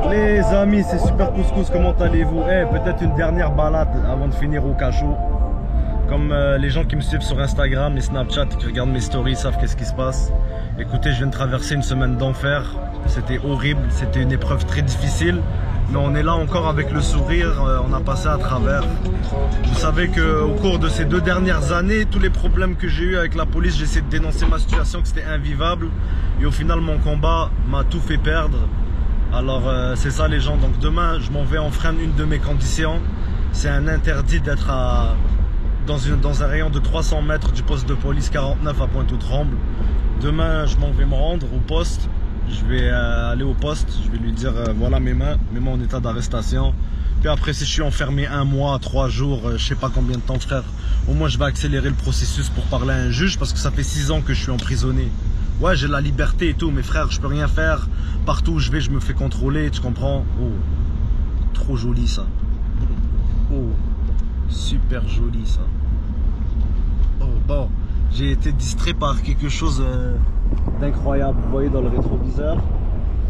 Les amis, c'est Super Couscous, comment allez-vous? Peut-être une dernière balade avant de finir au cachot. Comme les gens qui me suivent sur Instagram et Snapchat, qui regardent mes stories, savent qu'est-ce qui se passe. Écoutez, je viens de traverser une semaine d'enfer. C'était horrible, c'était une épreuve très difficile. Mais on est là encore avec le sourire, on a passé à travers. Vous savez qu'au cours de ces 2 dernières années, tous les problèmes que j'ai eu avec la police, j'ai essayé de dénoncer ma situation, que c'était invivable. Et au final, mon combat m'a tout fait perdre. Alors c'est ça les gens, donc demain je m'en vais enfreindre une de mes conditions. C'est un interdit d'être dans un rayon de 300 mètres du poste de police 49 à Pointe-aux-Trembles. Demain je m'en vais me rendre au poste. Je vais aller au poste, je vais lui dire voilà mes mains en état d'arrestation. Puis après si je suis enfermé 1 mois, 3 jours, je sais pas combien de temps frère, au moins je vais accélérer le processus pour parler à un juge parce que ça fait 6 ans que je suis emprisonné. Ouais, j'ai la liberté et tout, mais frère, je peux rien faire. Partout où je vais, je me fais contrôler, tu comprends? Oh, trop joli ça. Oh, super joli ça. Oh, bon, j'ai été distrait par quelque chose d'incroyable, vous voyez dans le rétroviseur.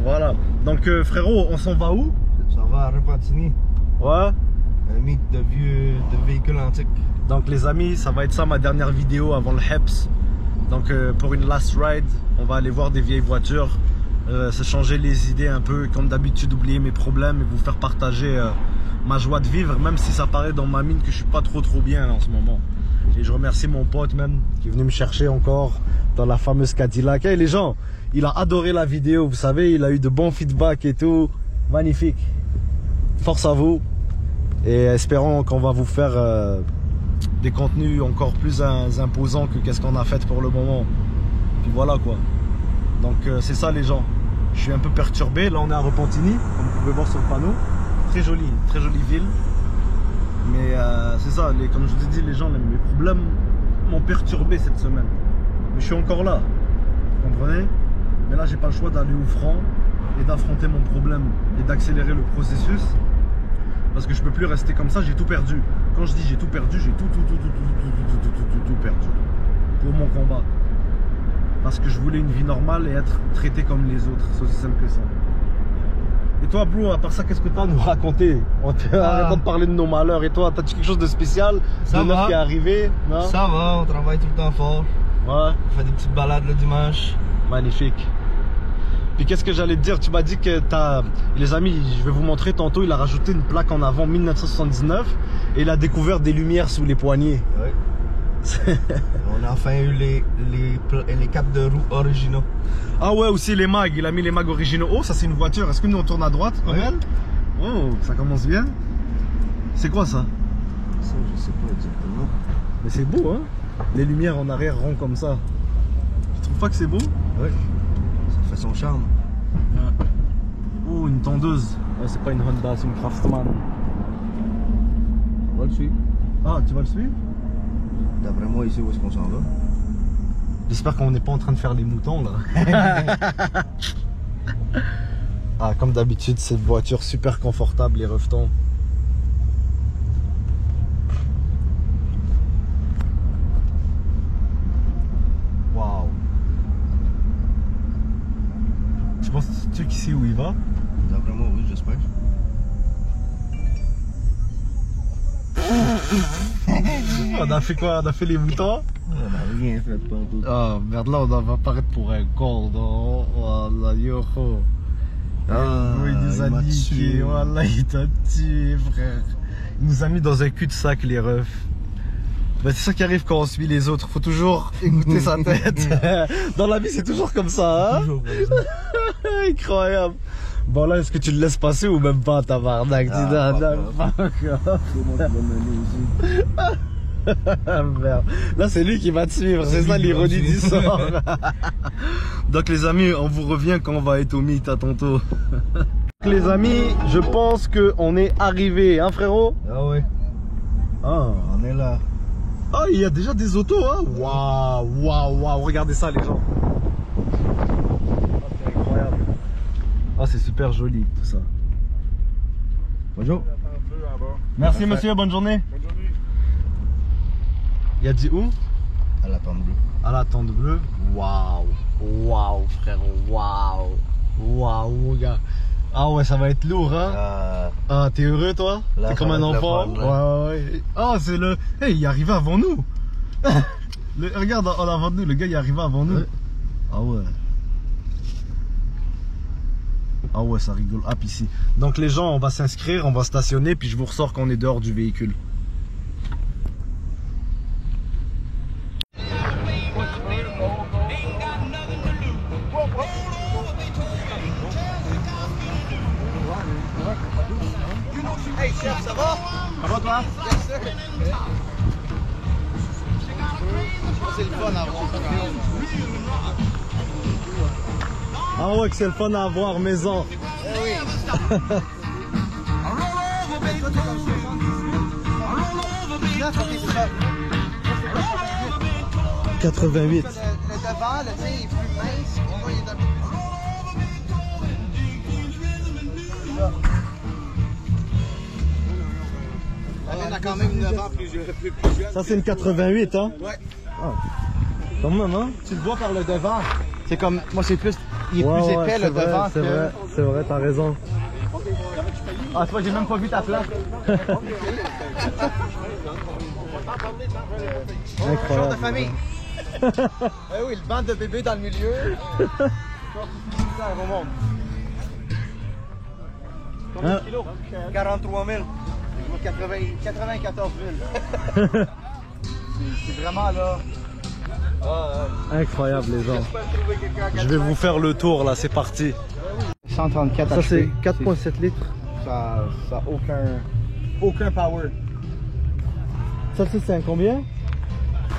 Voilà, donc frérot, on s'en va où? Ça va à Repentigny. Ouais. Un mythe de véhicules antiques. Donc les amis, ça va être ça ma dernière vidéo avant le HEPS. Donc pour une last ride, on va aller voir des vieilles voitures, se changer les idées un peu, comme d'habitude oublier mes problèmes et vous faire partager ma joie de vivre, même si ça paraît dans ma mine que je suis pas trop bien là, en ce moment. Et je remercie mon pote même qui est venu me chercher encore dans la fameuse Cadillac. Hey, les gens, il a adoré la vidéo, vous savez, il a eu de bons feedbacks et tout, magnifique. Force à vous et espérons qu'on va vous faire des contenus encore plus imposants que qu'est-ce qu'on a fait pour le moment. Puis voilà quoi. Donc c'est ça les gens. Je suis un peu perturbé. Là on est à Repentigny, comme vous pouvez voir sur le panneau. Très jolie ville. Mais c'est ça, comme je vous ai dit, les gens, mes problèmes m'ont perturbé cette semaine. Mais je suis encore là. Vous comprenez? Mais là j'ai pas le choix d'aller au front et d'affronter mon problème et d'accélérer le processus. Parce que je peux plus rester comme ça, j'ai tout perdu. Quand je dis j'ai tout perdu, j'ai tout perdu. Pour mon combat. Parce que je voulais une vie normale et être traité comme les autres. C'est aussi simple que ça. Et toi bro, à part ça, qu'est-ce que tu as à nous raconter? Arrêtons de parler de nos malheurs. Et toi, t'as-tu quelque chose de spécial? Ça va. Qui est arrivé? Non? Ça va, on travaille tout le temps fort. Ouais. On fait des petites balades le dimanche. Magnifique. Puis qu'est-ce que j'allais te dire? Tu m'as dit que les amis, je vais vous montrer tantôt, il a rajouté une plaque en avant 1979 et il a découvert des lumières sous les poignées. Oui. On a enfin eu les capes de roue originaux. Ah ouais, aussi les mags, il a mis les mags originaux. Oh, ça c'est une voiture, est-ce que nous on tourne à droite comme elle? Oh, ça commence bien. C'est quoi ça? Ça, je sais pas exactement. Mais c'est beau hein? Les lumières en arrière ronds comme ça. Tu trouves pas que c'est beau? Oui. Ça fait son charme. Ouais. Oh, une tondeuse. Ouais, c'est pas une Honda, c'est une Craftsman. On va le suivre. Ah, tu vas le suivre? D'après moi, ici, où est-ce qu'on s'en va? J'espère qu'on n'est pas en train de faire les moutons là. Ah, comme d'habitude, cette voiture super confortable, les revetons. Waouh. Tu penses-tu qu'il sait où il va? D'après moi, oui, j'espère. On a fait quoi? On a fait les moutons? On n'a rien fait pas tout. Ah merde, là on va apparaître pour un cordon. Voilà, yo. Ah, il nous a niqué, voilà, il t'a tué, frère. Il nous a mis dans un cul-de-sac, les refs. Bah, c'est ça qui arrive quand on suit les autres, faut toujours écouter sa tête. Dans la vie, c'est toujours comme ça, hein? Toujours comme ça. Incroyable. Bon, là, est-ce que tu le laisses passer ou même pas, tabarnak? Ah, C'est moi qui va mener ici. Merde. Là c'est lui qui va te suivre, c'est ça l'ironie du sort. Donc les amis, on vous revient quand on va être au mythe à tantôt. Les amis, je pense qu'on est arrivé, hein frérot? Ah ouais. Ah. On est là. Ah, il y a déjà des autos, hein? Waouh, regardez ça les gens. C'est incroyable. Ah, c'est super joli tout ça. Bonjour. Merci monsieur, bonne journée. Il a dit où? À la tente bleue. À la tente bleue. Waouh, frère, waouh, mon gars. Ah ouais, ça va être lourd, hein. Ah, t'es heureux, toi? Là, T'es comme un enfant? Ouais. Ah, c'est le... Hey, il est arrivé avant nous. Regarde, en avant de nous, le gars, il est arrivé avant nous. Ah ouais. Ah ouais, ça rigole. Hop, ici. Donc les gens, on va s'inscrire, on va stationner, puis je vous ressors quand on est dehors du véhicule. Hey chef, ça va? Ça va toi? C'est le fun à voir. Ah ouais, que c'est le fun à avoir, maison. Eh oui. 88. Le devant, le tien est plus mince. On va y être on a quand même 9 ans plus jeune. Ça c'est une 88, hein? Ouais. Ah. Quand même, hein? Tu le vois par le devant. C'est comme, moi c'est plus, il est Ouais, plus ouais, épais le devant c'est que... vrai, c'est vrai, t'as raison. Ah, tu vois, j'ai même pas vu ta plaque. Incroyable. de famille. Eh oui, le banc de bébé dans le milieu. Ça remonte. Combien de kilos? 43 000. 94 000. C'est vraiment là. Incroyable les gens. Je vais vous faire le tour là, c'est parti. 134 Ça c'est 4,7 litres. Ça a aucun power. Ça c'est un combien?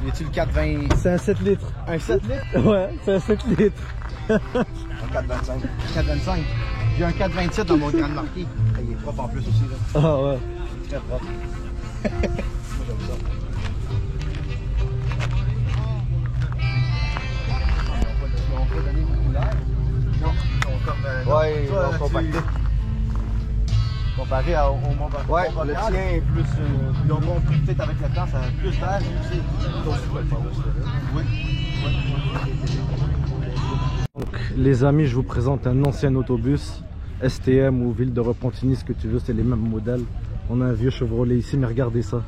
Y a-tu le 420? C'est un 7 litres. Un 7 litres? Ouais, c'est un 7 litres. Un 425. 425. J'ai un 427 dans mon grand marqué. Il est propre en plus aussi là. Ah ouais. Très propre. Moi j'aime ça. Ils n'ont pas donné beaucoup d'air. Non, ils sont comme. Ouais, ils ont compacté. Comparé au Mont-Blanc. Ouais, le tien est plus. Ils ont compris peut-être avec le temps, ça a plus d'air. Oui. Donc, les amis, je vous présente un ancien autobus STM ou Ville de Repentigny, ce que tu veux, c'est les mêmes modèles. On a un vieux Chevrolet ici, mais regardez ça.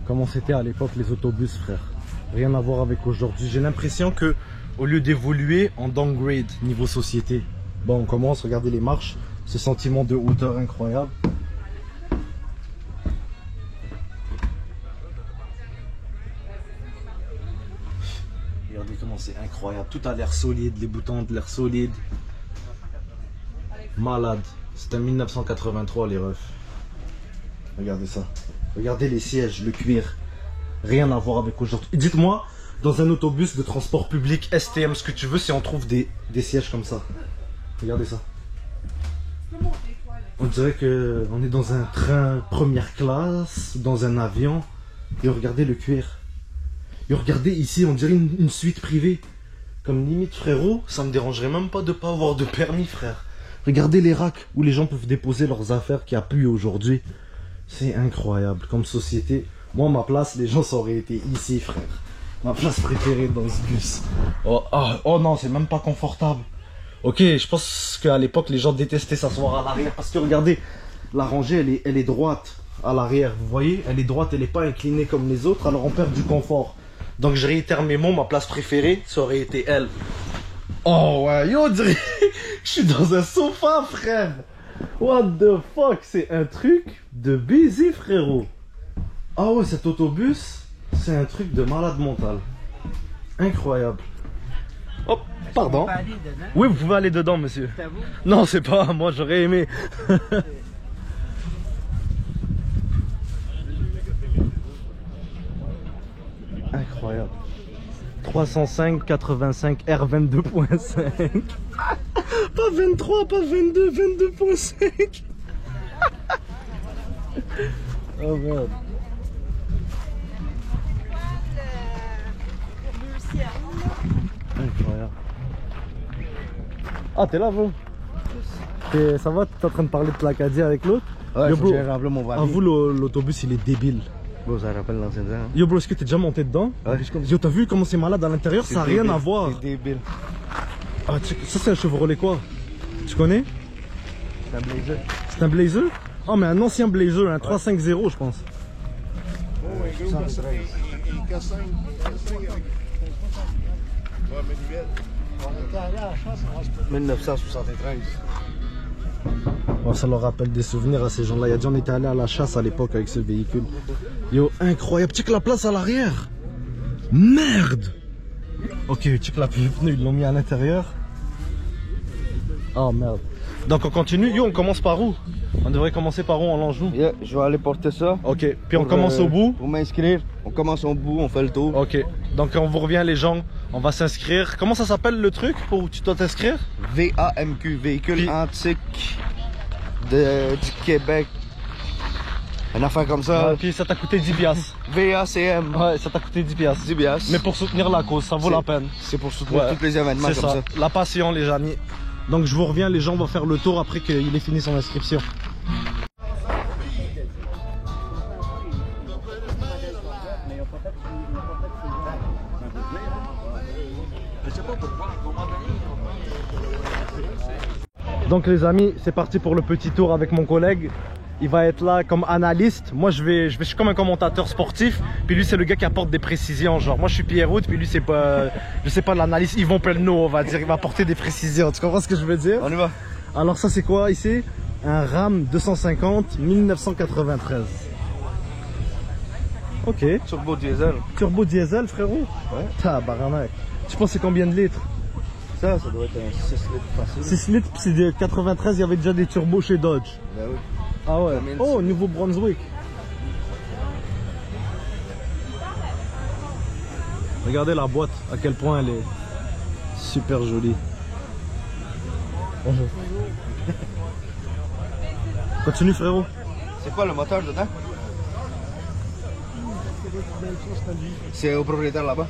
Comment c'était à l'époque les autobus, frère. Rien à voir avec aujourd'hui. J'ai l'impression que au lieu d'évoluer, on downgrade niveau société. Bon, on commence, regardez les marches. Ce sentiment de hauteur incroyable. Regardez comment c'est incroyable. Tout a l'air solide, les boutons ont l'air solides. Malade. C'était en 1983 les refs. Regardez ça. Regardez les sièges, le cuir. Rien à voir avec aujourd'hui. Dites-moi, dans un autobus de transport public, STM, ce que tu veux, si on trouve des sièges comme ça. Regardez ça. On dirait que on est dans un train première classe, dans un avion. Et regardez le cuir. Et regardez ici, on dirait une suite privée. Comme limite, frérot, ça me dérangerait même pas de pas avoir de permis, frère. Regardez les racks où les gens peuvent déposer leurs affaires qu'il n'y a plus aujourd'hui. C'est incroyable. Comme société, moi, ma place, les gens, ça aurait été ici, frère. Ma place préférée dans ce bus. Oh non, c'est même pas confortable. Ok, je pense qu'à l'époque, les gens détestaient s'asseoir à l'arrière. Parce que regardez, la rangée, elle est droite à l'arrière. Vous voyez, elle est droite, elle n'est pas inclinée comme les autres. Alors on perd du confort. Donc je réitère mes mots, ma place préférée, ça aurait été elle. Oh ouais, yo, on dirait je suis dans un sofa, frère. What the fuck, c'est un truc de baiser, frérot. Ah ouais, cet autobus, c'est un truc de malade mental. Incroyable. Hop, pardon. Oui, vous pouvez aller dedans, monsieur. C'est à vous? Non, c'est pas à moi, j'aurais aimé. Incroyable. 305 85 R22.5. Pas 23, pas 22, 22.5. Oh merde. Incroyable. Ah, t'es là, vous? Ça va? T'es en train de parler de l'Acadie avec l'autre? Ouais, Yo, faut bro, que j'aille remplir mon à vous, l'autobus, il est débile. Bon, ça rappelle l'ancien temps. Hein? Yo, bro, est-ce que t'es déjà monté dedans? Ouais. Yo, t'as vu comment c'est malade à l'intérieur? Ça n'a rien à voir. C'est débile. Ah, ça, c'est un Chevrolet quoi? Tu connais? C'est un blazer. C'est un blazer? Oh mais un ancien blazer, un 350 je pense. 113. On était allé à la chasse en 1973. Oh, ça leur rappelle des souvenirs à ces gens-là. Il a dit on était allé à la chasse à l'époque avec ce véhicule. Yo, incroyable. Check la place à l'arrière. Merde. Ok, check la pneu, ils l'ont mis à l'intérieur. Oh merde. Donc on continue. Yo, on commence par où? On devrait commencer par où en Langenou? Yeah, je vais aller porter ça. Ok, puis on commence au bout. Pour m'inscrire, on commence au bout, on fait le tour. Ok, donc on vous revient les gens. On va s'inscrire. Comment ça s'appelle le truc pour où tu dois t'inscrire? VAMQ, véhicule Puis- antique du Québec. Une affaire comme ça. Puis ça t'a coûté 10 piastres. VACM. Ouais, ça t'a coûté 10 piastres. 10 piastres. Mais pour soutenir la cause, ça vaut la peine. C'est pour soutenir Ouais. tous les événements C'est comme ça. ça. La passion, les amis. Donc je vous reviens, les gens vont faire le tour après qu'il ait fini son inscription. Donc les amis, c'est parti pour le petit tour avec mon collègue. Il va être là comme analyste. Moi je suis comme un commentateur sportif. Puis lui c'est le gars qui apporte des précisions. Genre moi je suis Pierrot, puis lui c'est pas, je sais pas l'analyste Yvon Pelleneau, on va dire. Il va apporter des précisions. Tu comprends ce que je veux dire? On y va. Alors ça c'est quoi ici? Un Ram 250 1993. Ok. Turbo diesel. Turbo diesel frérot? Ouais. Tabarnak. Tu penses c'est combien de litres? Ça doit être un 6 litres facile. 6 litres, puis c'est de 93, il y avait déjà des turbos chez Dodge. Ben oui. Ah ouais. Combien de Oh, Nouveau-Brunswick. Regardez la boîte, à quel point elle est super jolie. Continue frérot. C'est quoi le moteur dedans? C'est au propriétaire là-bas.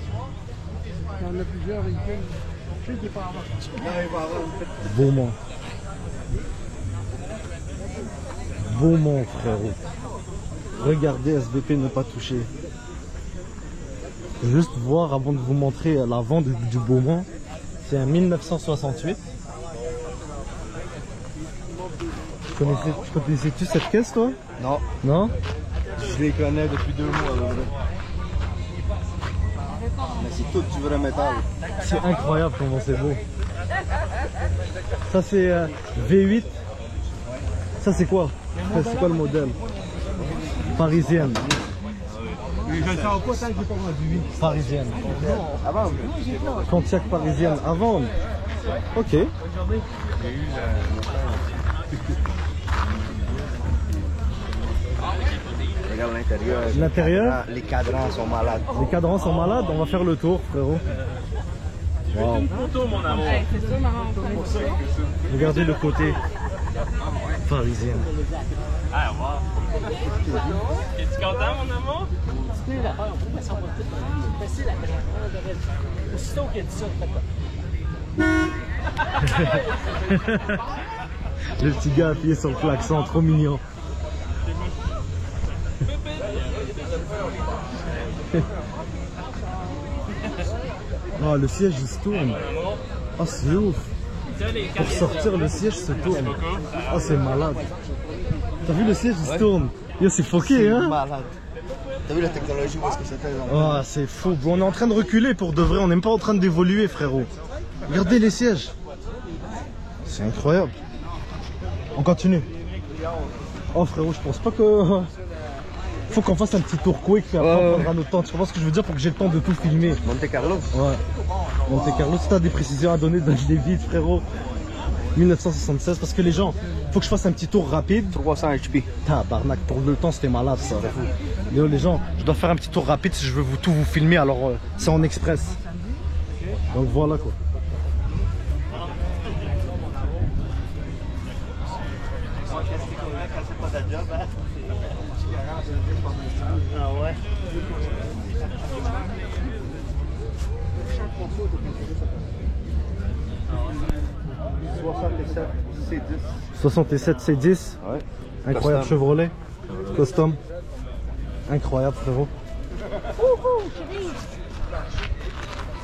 Il y en a plusieurs véhicules. Je sais qu'il peut avoir. Beaumont. Beaumont frérot. Regardez SVP ne pas toucher. Juste voir avant de vous montrer l'avant du Beaumont. C'est un 1968. Tu connaissais-tu cette caisse toi? Non, Non? je les connais depuis 2 mois. Là. Mais c'est tout du vrai métal. C'est incroyable comment c'est beau. Ça c'est V8. Ça c'est quoi? C'est quoi le modèle? Parisienne. Je ne sens pas tant que j'ai pas vendu. Parisienne. Avant, Pontiac parisienne à vendre. Ok. regarde l'intérieur. L'intérieur? Les cadrans sont malades. Les cadrans sont malades, on va faire le tour frérot. Wow. Regardez le côté parisienne. Es-tu content, mon amour? Le petit gars appuyé sur le klaxon, trop mignon. Oh, le siège il se tourne. Oh, c'est ouf. Pour sortir, le siège se tourne. Oh, c'est malade. T'as vu le siège il se tourne? Yo, c'est foqué, hein? Malade. T'as vu la technologie, où est-ce que c'était? Oh, c'est fou. On est en train de reculer pour de vrai. On n'est pas en train d'évoluer, frérot. Regardez les sièges. C'est incroyable. On continue. Oh, frérot, je pense pas que... Faut qu'on fasse un petit tour quick, puis après on prendra notre temps. Tu comprends ce que je veux dire pour que j'ai le temps de tout filmer? Monte Carlo. Ouais. Monte Carlo, si t'as des précisions à donner, donne-les vite, frérot. 1976, parce que les gens, faut que je fasse un petit tour rapide. 300 HP. Tabarnak, pour le temps c'était malade ça. Léo, les gens, je dois faire un petit tour rapide si je veux tout vous filmer, alors c'est en express. Donc voilà quoi. Ah ouais? C10. 67 C10, Ouais. incroyable Custom. Chevrolet, custom, incroyable frérot.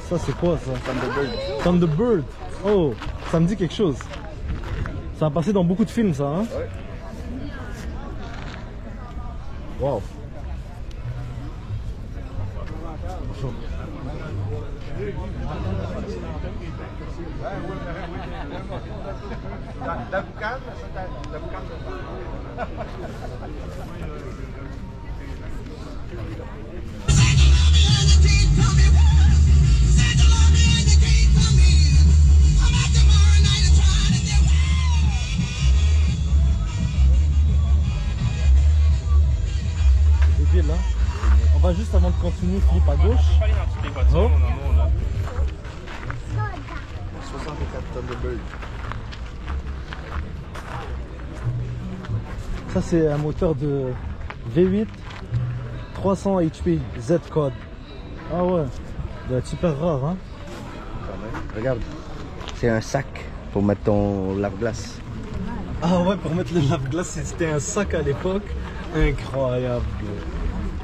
Ça c'est quoi ça? Thunderbird. Thunderbird. Oh, ça me dit quelque chose. Ça a passé dans beaucoup de films, ça, hein? Ouais. Wow. La boucane, la boucane. C'est débile, hein? On va juste avant de continuer, flip à gauche. Pas aller dans toutes les voitures, Oh. mon amour, là. 64 tonnes de bulles. Ça, c'est un moteur de V8 300 HP Z-Code. Ah ouais, ça doit être super rare, hein? Regarde, c'est un sac pour mettre ton lave-glace. Ah ouais, pour mettre le lave-glace, c'était un sac à l'époque. Incroyable.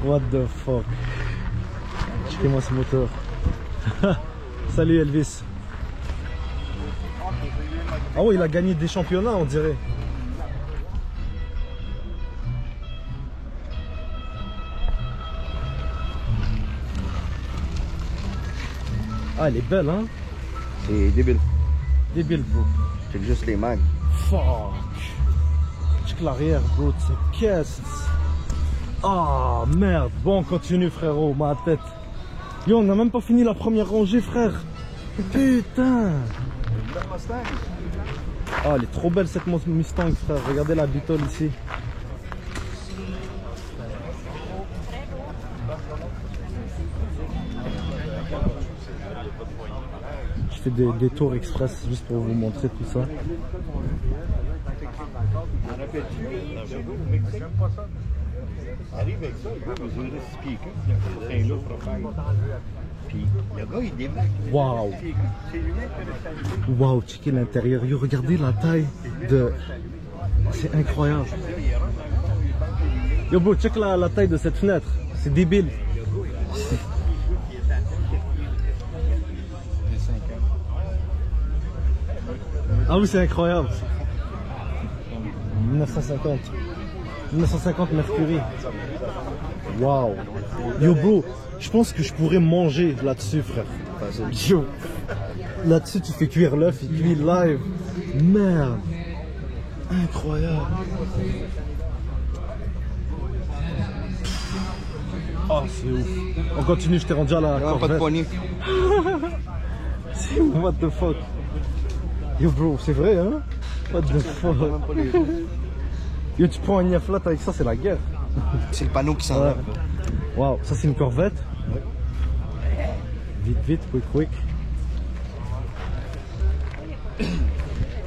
What the fuck. Checkez-moi ce moteur. Salut Elvis. Ah ouais, il a gagné des championnats, on dirait. Ah, elle est belle, hein? C'est débile. Débile, bro. C'est juste les mags. Fuck. Check l'arrière, bro, de cette caisse. Ah, merde. Bon, on continue, frérot, ma tête. Yo, on n'a même pas fini la première rangée, frère. Putain. Ah, elle est trop belle, cette Mustang, frère. Regardez la bitole ici. Je fais des tours express juste pour vous montrer tout ça. Arrive avec ça, il va mesurer 6 pieds 4, il y a pas de là pour faire. Puis le gars, il démarque. Waouh. Waouh, checkez l'intérieur. Yo, regardez la taille de... C'est incroyable. Yo, bro, check la taille de cette fenêtre. C'est débile. Ah oui, c'est incroyable. 1950. 1950 Mercury. Waouh. Yo, bro, je pense que je pourrais manger là-dessus, frère. Yo. Là-dessus, tu fais cuire l'œuf, il cuit live. Merde. Incroyable. Oh, c'est ouf. On continue, je t'ai rendu à la Non, pas de Corvette. poignée. C'est what the fuck. Yo, bro, c'est vrai, hein? What the fuck. Yo, tu prends un Niaflat avec ça, c'est la guerre. C'est le panneau qui s'enlève. Waouh, ça c'est une Corvette. Vite, vite, quick.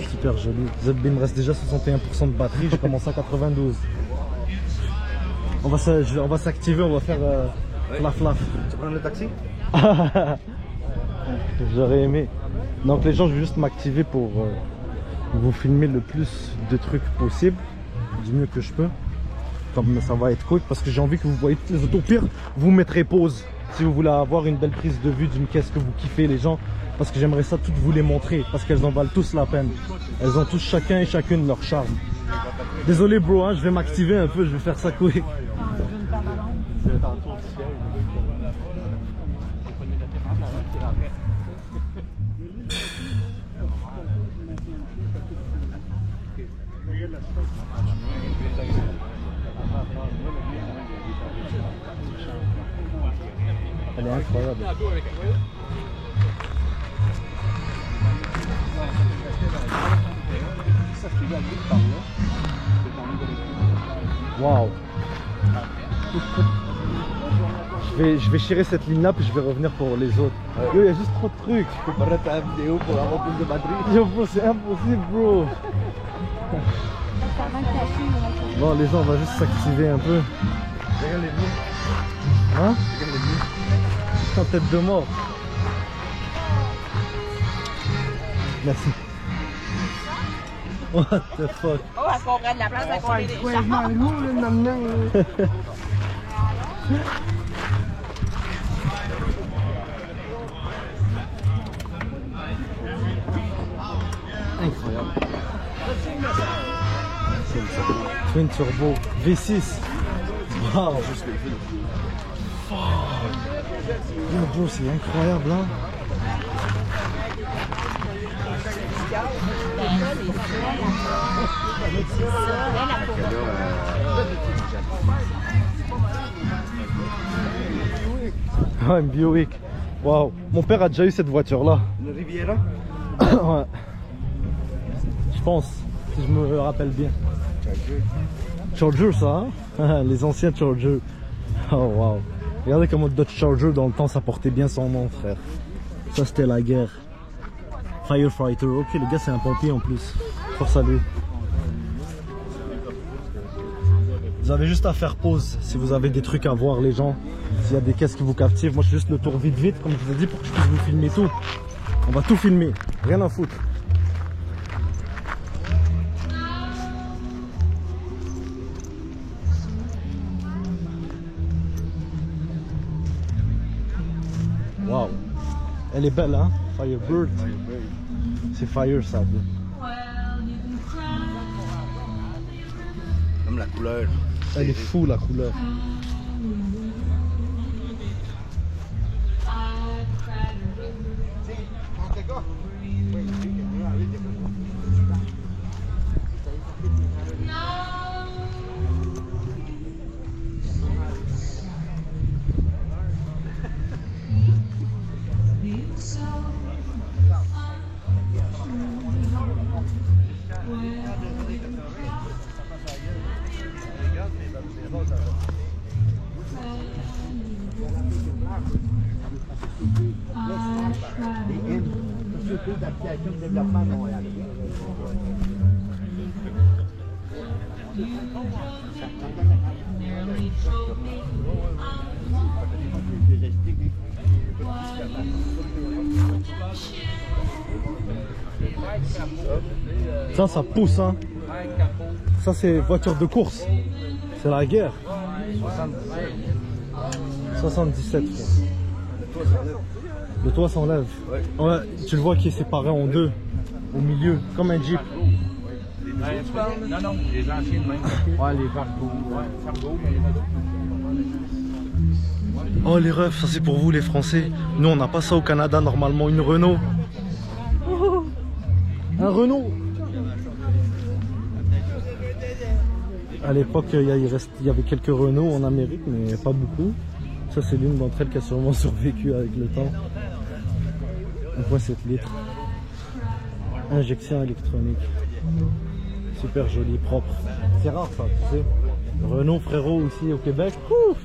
Super joli. Il me reste déjà 61% de batterie, je commence à 92. On va s'activer, on va faire flaf. Tu prends le taxi? J'aurais aimé. Donc les gens, je vais juste m'activer pour vous filmer le plus de trucs possible, du mieux que je peux. Comme ça va être quick parce que j'ai envie que vous voyez toutes les autos. Au pire, vous mettrez pause si vous voulez avoir une belle prise de vue d'une caisse que vous kiffez, les gens. Parce que j'aimerais ça toutes vous les montrer parce qu'elles en valent tous la peine. Elles ont tous chacun et chacune leur charme. Désolé bro, hein, je vais m'activer un peu, je vais faire ça quick. Elle est incroyable. Waouh. Je vais chirer cette ligne là puis je vais revenir pour les autres. Yo, il y a juste trop de trucs. Je peux pas arrêter la vidéo pour avoir plus de batterie. Yo bro, c'est impossible bro. Bon les gens, on va juste s'activer un peu. Regarde les bouts. Hein? Regarde les bouts. En tête de mort. Merci. What the fuck? Oh, elle se comprend de la place à combler des Ouais, chars. je m'en vais où, là, maintenant, là? Incroyable. Twin Turbo V6. Wow. Yo, bro, c'est incroyable, hein. Ouais, une Buick. Waouh. Mon père a déjà eu cette voiture-là. Une Riviera? Ouais. Je pense, si je me rappelle bien. Charger, ça, hein. Les anciens Charger. Oh, waouh. Regardez comment Dodge Charger, dans le temps, ça portait bien son nom, frère. Ça, c'était la guerre. Firefighter. Ok, le gars, c'est un pompier en plus. Force à lui. Vous avez juste à faire pause si vous avez des trucs à voir, les gens. S'il y a des caisses qui vous captivent. Moi, je fais juste le tour vite, comme je vous ai dit, pour que je puisse vous filmer tout. On va tout filmer. Rien à foutre. Waouh. Elle est belle, hein? Firebird. C'est Fire, ça. Comme la couleur. Elle est fou, la couleur. D'application de développement à Montréal. Ça pousse, hein. Ça, c'est voiture de course. C'est la guerre. 77. Le toit s'enlève. Ouais, tu le vois qui est séparé en deux, au milieu, comme un Jeep. Non, non, les anciennes même. Ouais, les Fargo. Oh les refs, ça c'est pour vous les Français. Nous on n'a pas ça au Canada normalement, une Renault. Un Renault. À l'époque il y avait quelques Renault en Amérique mais pas beaucoup. Ça c'est l'une d'entre elles qui a sûrement survécu avec le temps. On voit 7 litres. Injection électronique. Super joli, propre. C'est rare ça, tu sais. Renault frérot aussi au Québec. Ouf,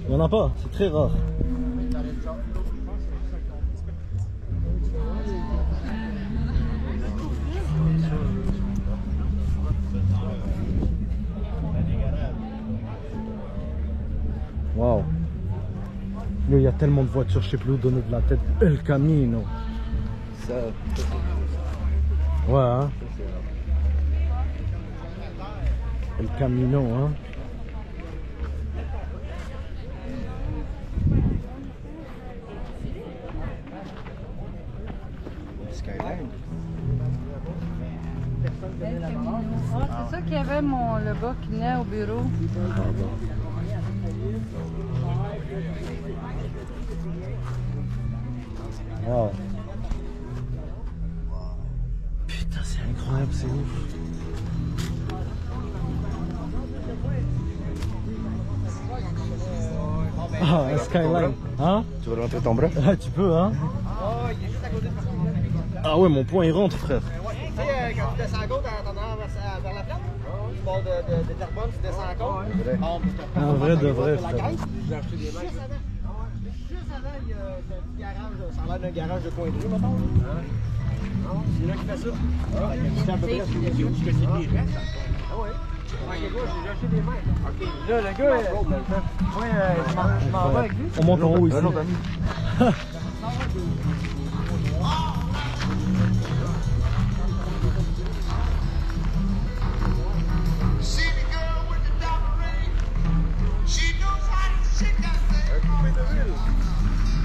il n'y en a pas, c'est très rare. Waouh. Il y a tellement de voitures, je sais plus où donner de la tête. El Camino. Ça. Ouais, hein. El Camino, hein. Skyline. C'est ça qu'il y avait le gars qui venait au bureau. Pardon. Wow. Putain, c'est incroyable, c'est ouf. Ah, un Skyline. Hein? Tu veux rentrer ton bras? Ah, tu peux, hein? Ah ouais, mon poing il rentre, frère. Tu sais, quand tu descends à gauche, t'en as vers la plate, du bord de Terrebonne, tu descends à gauche. Un vrai de vrai, frère. J'ai acheté des mains. Juste avant, il y a un petit garage, ça a l'air d'un garage de coin de rue, mettons. C'est là qui fait ça. C'est à peu près ce que c'est des restes. Ah ouais. J'ai acheté des mains. Ok. Là, le gars, je m'en vais avec lui. On monte en haut ici.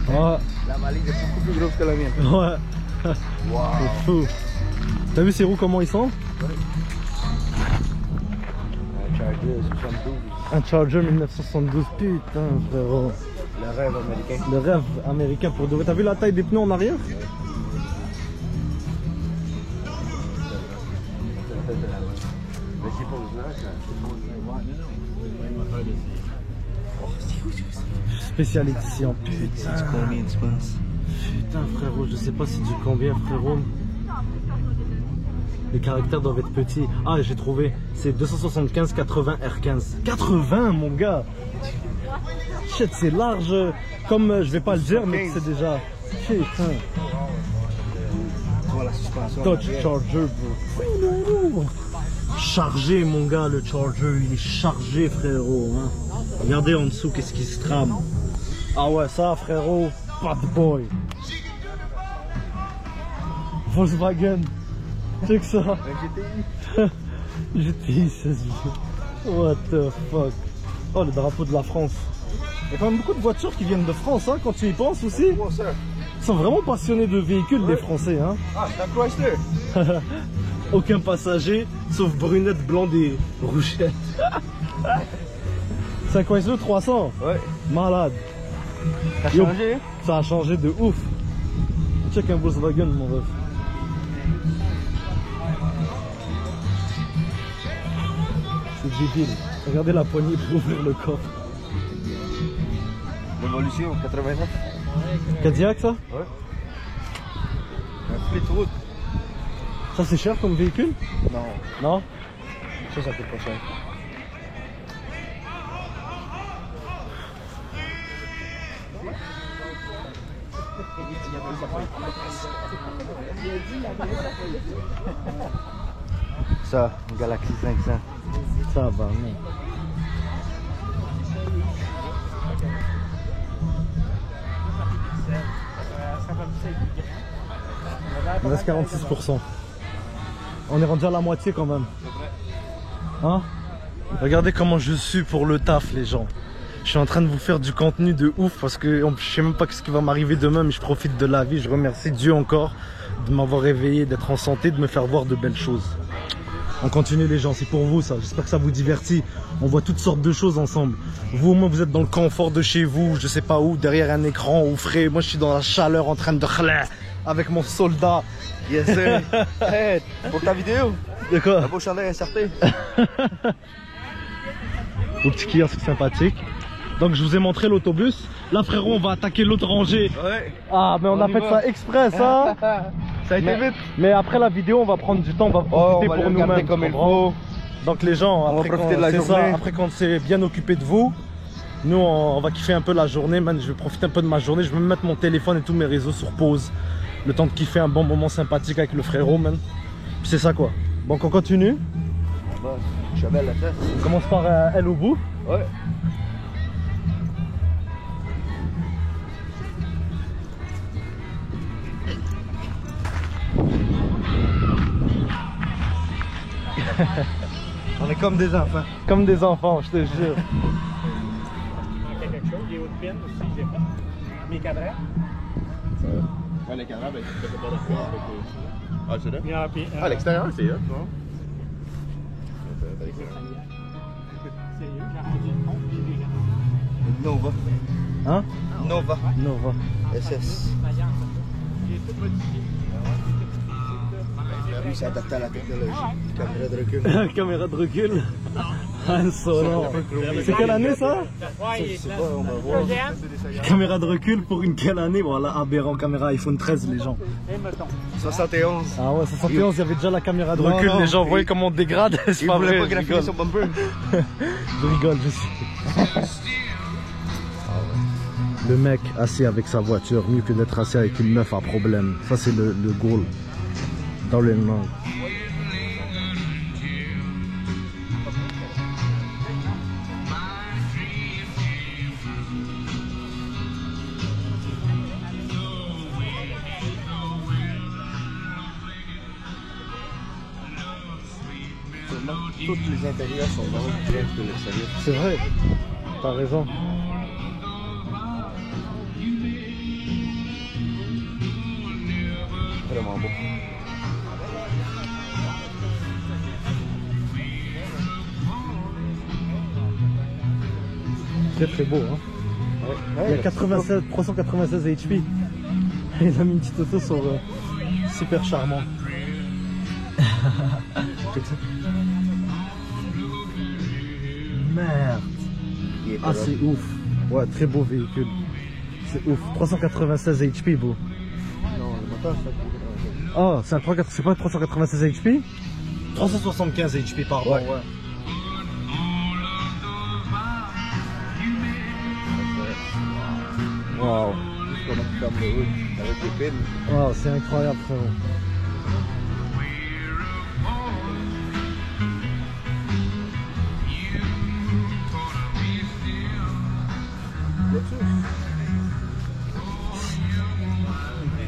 Ouais. La valise est beaucoup plus grosse que la mienne. Ouais. Wow. C'est fou. T'as vu ces roues comment ils sont? Charger 72. Un Charger 1972, putain frérot. Le rêve américain. Le rêve américain pour de vrai. T'as vu la taille des pneus en arrière? Mais c'est pas le Spécial édition, putain. combien tu penses? Putain frérot, je sais pas si du combien frérot. Les caractères doivent être petits. Ah j'ai trouvé, c'est 275 80 R15. 80 mon gars. Shit c'est large. Comme je vais pas le dire mais c'est déjà. Putain. Voilà la suspension. Dodge Charger bro. Chargé mon gars le Charger, il est chargé frérot hein. Regardez en dessous qu'est-ce qui se trame. Ah ouais ça frérot, bad boy. Volkswagen. Check ça. GTI 16. What the fuck. Oh le drapeau de la France. Il y a quand même beaucoup de voitures qui viennent de France hein, quand tu y penses aussi. Ils sont vraiment passionnés de véhicules les Français hein. Ah c'est un Chrysler. Aucun passager, sauf brunette, blonde et rouchette. C'est un Chrysler 300. Ouais. Malade. Ça a Yo, changé? Ça a changé de ouf. Check un Volkswagen mon ref. C'est débile. Regardez la poignée pour ouvrir le coffre. L'évolution 89. Cadillac ça? Ouais. Un Fleetwood. Ça c'est cher comme véhicule? Non. Non? Ça coûte pas cher. Ça, Galaxy 500. Ça va, non. Il reste 46%. On est rendu à la moitié quand même. Hein? Regardez comment je suis pour le taf les gens. Je suis en train de vous faire du contenu de ouf parce que je sais même pas ce qui va m'arriver demain mais je profite de la vie. Je remercie Dieu encore de m'avoir réveillé, d'être en santé, de me faire voir de belles choses. On continue les gens, c'est pour vous ça, j'espère que ça vous divertit. On voit toutes sortes de choses ensemble. Vous au moins vous êtes dans le confort de chez vous, je sais pas où, derrière un écran au frais. Moi je suis dans la chaleur en train de avec mon soldat. Yes sir. Hey, pour ta vidéo, De quoi? la beau chaleur incertain. Au petit kiosque sympathique. Donc je vous ai montré l'autobus. Là frérot on va attaquer l'autre rangée. Ouais. Ah mais on a y fait va. ça exprès ça. Ça a été vite. Mais après la vidéo on va prendre du temps, on va Oh, profiter on va pour le regarder nous-mêmes. comme tu il comprends? faut. Donc les gens, On va après profiter de la c'est ça, journée. après qu'on s'est bien occupé de vous, nous on va kiffer un peu la journée, man. Je vais profiter un peu de ma journée, je vais me mettre mon téléphone et tous mes réseaux sur pause. Le temps de kiffer un bon moment sympathique avec le frérot, man. Puis c'est ça quoi. Donc on continue. Bon, cheval la tête. On commence par elle au bout. Ouais. On est comme des enfants. Comme des enfants, je te jure. quelque chose, des hautes pines aussi, j'ai fait. Mes cadrans. Ouais, les cadrans, ben, tu fais pas de froid avec eux. Ah, c'est là? Puis, Ah, l'extérieur, c'est là, non? sérieux, j'ai arrêté le compte, j'ai des gars. Nova. Hein? Nova. Nova. SS. J'ai tout modifié. Lui, s'est adapté à la technologie. Caméra de recul. Caméra de recul. Han Solo. C'est quelle année ça? Ouais, il Je est sais là. pas, on va voir. Caméra de recul pour une quelle année? Voilà, aberrant, caméra iPhone 13 les gens. Et mettons. 71. Ah ouais, 71, il y avait déjà la caméra de Non, recul, non, les gens, vous voyez il- comment on dégrade? C'est Il pas voulait vrai, pas je graffiner rigole. son bumper. Je rigole, je sais. Le mec assis avec sa voiture, mieux que d'être assis avec une meuf à problème. Ça c'est le goal dans le monde. Tous les intérieurs sont vraiment plus proches que l'extérieur. C'est vrai, t'as raison. Vraiment beau. Très très beau, hein. Il y a 396 HP. Il a mis une petite auto sur super charmant. Merde. Ah c'est ouf. Ouais, très beau véhicule. C'est ouf. 396 HP, beau. Non, le moteur, c'est Oh, c'est pas 396 HP? 375 HP, pardon. Ouais, ouais. Wow. Comment tu fermes le hood avec les pins. Wow, c'est incroyable, frérot.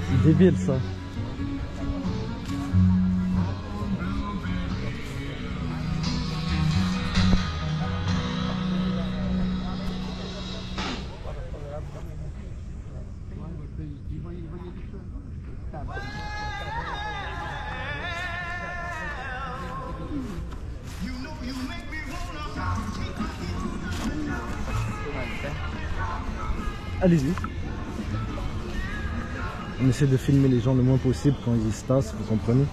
C'est débile ça. Allez-y. On essaie de filmer les gens le moins possible quand ils se tassent, vous comprenez?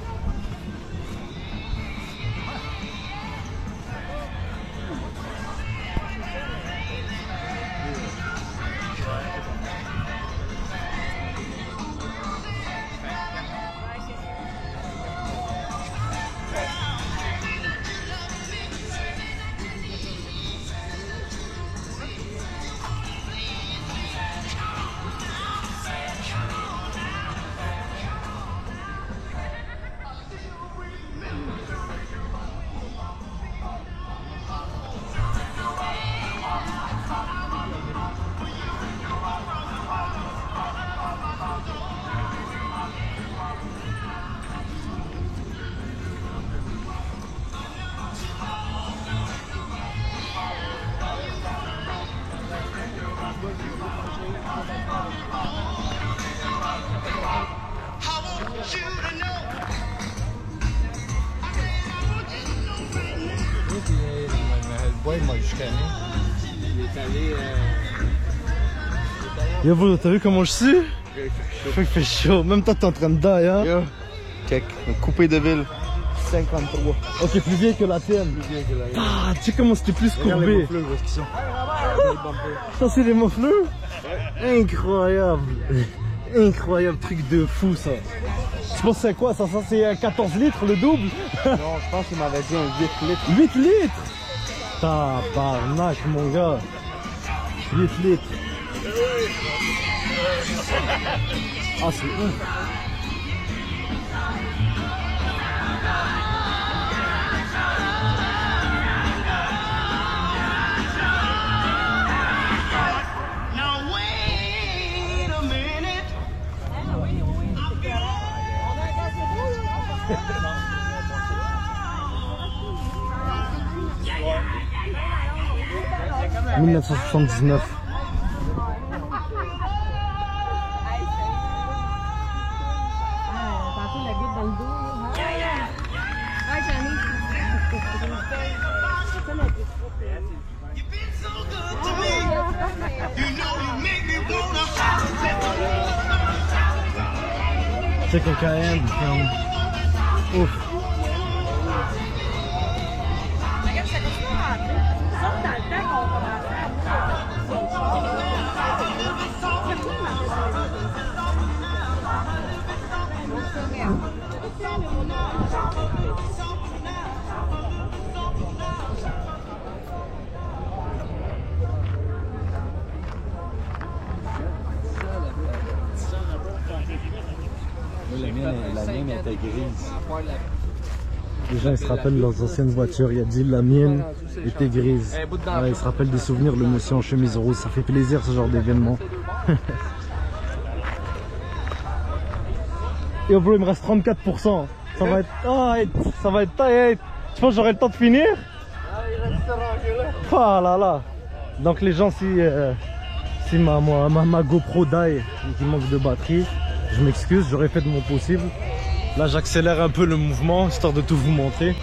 Yo bro, t'as vu comment je suis? Il fait chaud, même toi t'es en train de die hein? Yo, check, coupé de ville. 53. Ok, plus vieille que la tienne. Plus bien que la Ah, tu sais comment c'était plus courbé? Ça c'est les moufleux? Incroyable. Incroyable, truc de fou ça. Tu penses c'est quoi ça? Ça c'est 14 litres le double? Non, je pense qu'il m'avait dit un 8 litres. 8 litres? Tabarnak mon gars. 8 litres. Ah c'est ouf. « 1979. Tantôt, la goutte dans le dos. Ah, j'en ai. C'est cocaïne, ouf. Regarde, ça continue à rentrer. Sauf dans le temps qu'on commençait La mienne était grise. Les gens ils se rappellent de leurs anciennes voitures, il a dit la mienne était grise. Ouais, ils se rappellent des souvenirs, le monsieur en chemise rose, ça fait plaisir ce genre d'événement. Yo bro, il me reste 34%. Ça va être tight, ça va être tight. Tu penses que j'aurai le temps de finir? Ah là là. Donc les gens, si ma GoPro die et qu'il manque de batterie, je m'excuse, j'aurais fait de mon possible. Là j'accélère un peu le mouvement histoire de tout vous montrer.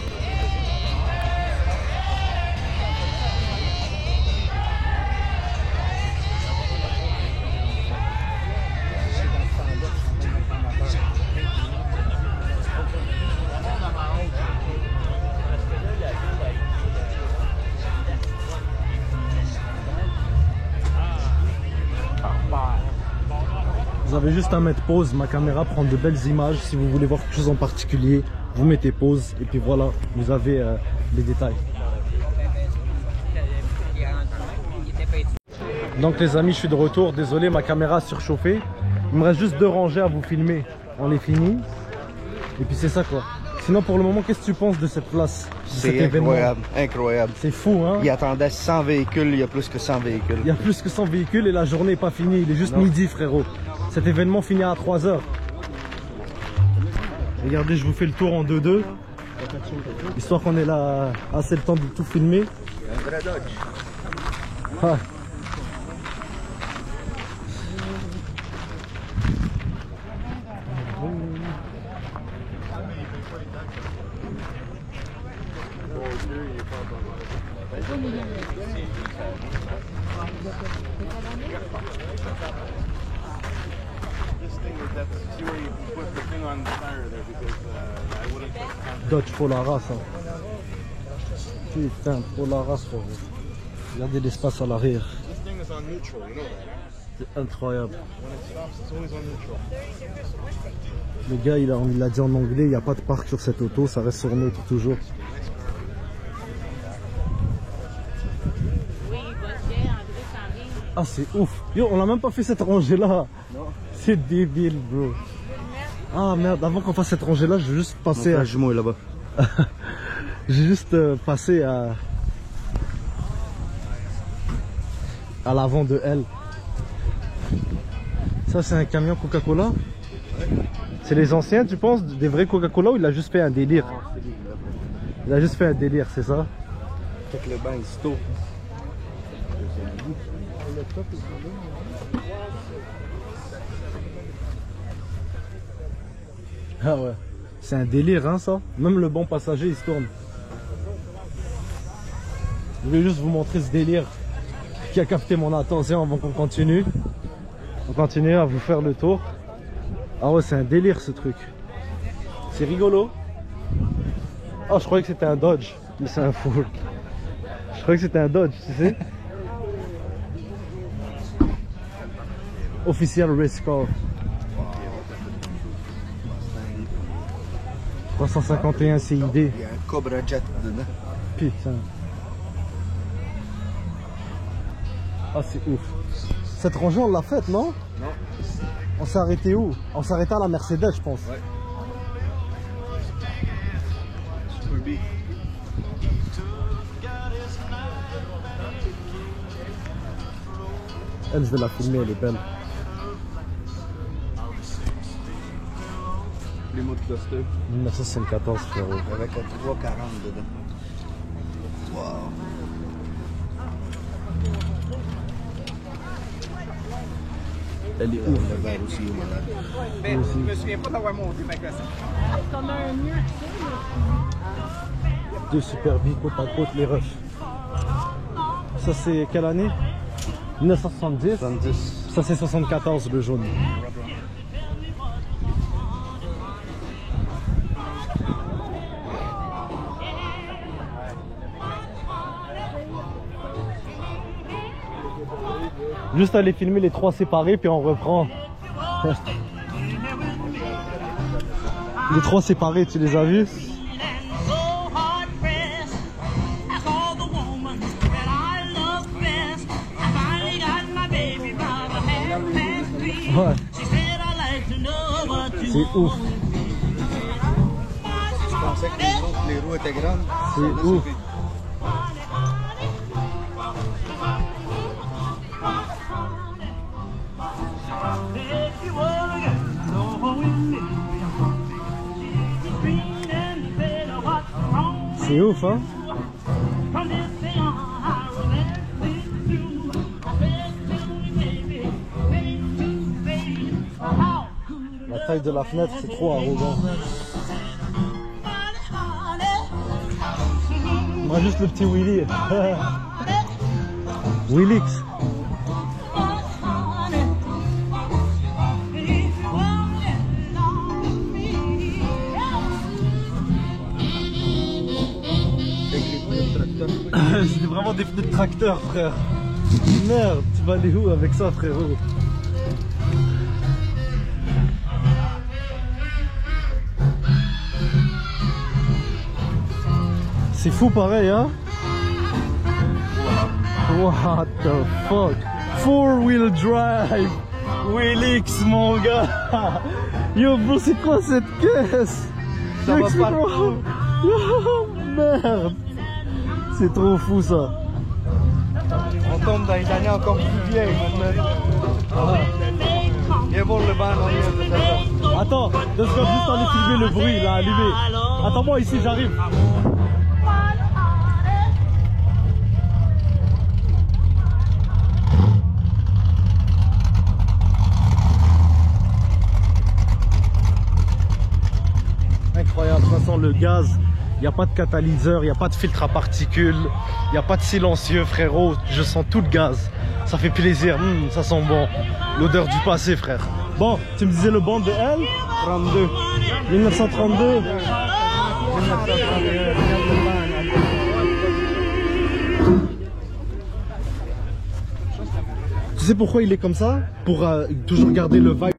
Vous avez juste à mettre pause, ma caméra prend de belles images. Si vous voulez voir quelque chose en particulier, vous mettez pause et puis voilà, vous avez les détails. Donc les amis, je suis de retour. Désolé, ma caméra a surchauffé. Il me reste juste 2 rangées à vous filmer. On les finit. Et puis c'est ça quoi. Sinon pour le moment, qu'est-ce que tu penses de cette place? C'est incroyable, incroyable. C'est fou hein. Il attendait 100 véhicules, il y a plus que 100 véhicules. Il y a plus que 100 véhicules et la journée n'est pas finie. Il est juste midi frérot. Cet événement finit à 3 h. Regardez, je vous fais le tour en 2-2. Histoire qu'on ait là assez le temps de tout filmer. Un vrai Dodge. Ah. Dodge Polaris hein. Putain, Polaris frérot. Regardez l'espace à l'arrière. C'est incroyable. Le gars il a dit en anglais, il n'y a pas de parc sur cette auto, ça reste sur neutre toujours. Ah c'est ouf. Yo, on n'a même pas fait cette rangée là. C'est débile bro. Ah merde, avant qu'on fasse cette rangée là, je vais juste passer à... jumeau est là-bas. J'ai juste passé à l'avant de elle. Ça c'est un camion Coca-Cola. C'est les anciens tu penses, des vrais Coca-Cola ou il a juste fait un délire? Il a juste fait un délire, c'est ça? Avec le bain Sto. Ah ouais, c'est un délire hein ça. Même le banc passager il se tourne. Je vais juste vous montrer ce délire qui a capté mon attention avant qu'on continue. On continue à vous faire le tour. Ah ouais, c'est un délire ce truc. C'est rigolo. Oh, je croyais que c'était un Dodge, mais c'est un Ford. Je croyais que c'était un Dodge, tu sais. Official race car. 351 CID. Il y a un Cobra Jet dedans. Putain. Ah c'est ouf. Cette rangée on l'a faite non? Non. On s'est arrêté où? On s'est arrêté à la Mercedes je pense. Ouais. Super B. Elle je vais la filmer, elle est belle. Les mots de cluster. 1974 frérot. Avec un 340 dedans. Wow. Elle est ouf. Le verre aussi est malade. Ben, je me souviens pas d'avoir monté ma classe. T'en as un mieux. Deux super billes côte à côte les refs. Ça c'est quelle année? 1970. 70. Ça c'est 74 le jaune. Juste aller filmer les trois séparés puis on reprend. Les trois séparés, tu les as vus? Ouais. C'est ouf. Je pensais que les roues étaient grandes. C'est ouf. C'est ouf, hein? La taille de la fenêtre, c'est trop arrogant. Moi, juste le petit Willy. Willix. C'était vraiment des pneus de tracteur, frère. Merde, tu vas aller où avec ça, frérot? C'est fou pareil, hein? What the fuck? 4-wheel drive! Wheelix, mon gars! Yo, bro, c'est quoi cette caisse? Ça va pas. Yo, merde! C'est trop fou ça! On tombe dans les années encore plus vieilles maintenant. Ah. Viens voir le banc, on Attends, 2 secondes, juste aller filmer le bruit, là, allumé. Attends-moi ici, j'arrive. Incroyable, de toute façon, le gaz, il n'y a pas de catalyseur, il n'y a pas de filtre à particules, il n'y a pas de silencieux, frérot. Je sens tout le gaz. Ça fait plaisir, ça sent bon. L'odeur du passé, frère. Bon, tu me disais le banc de L 32. 1932. Tu sais pourquoi il est comme ça? Pour toujours garder le vibe.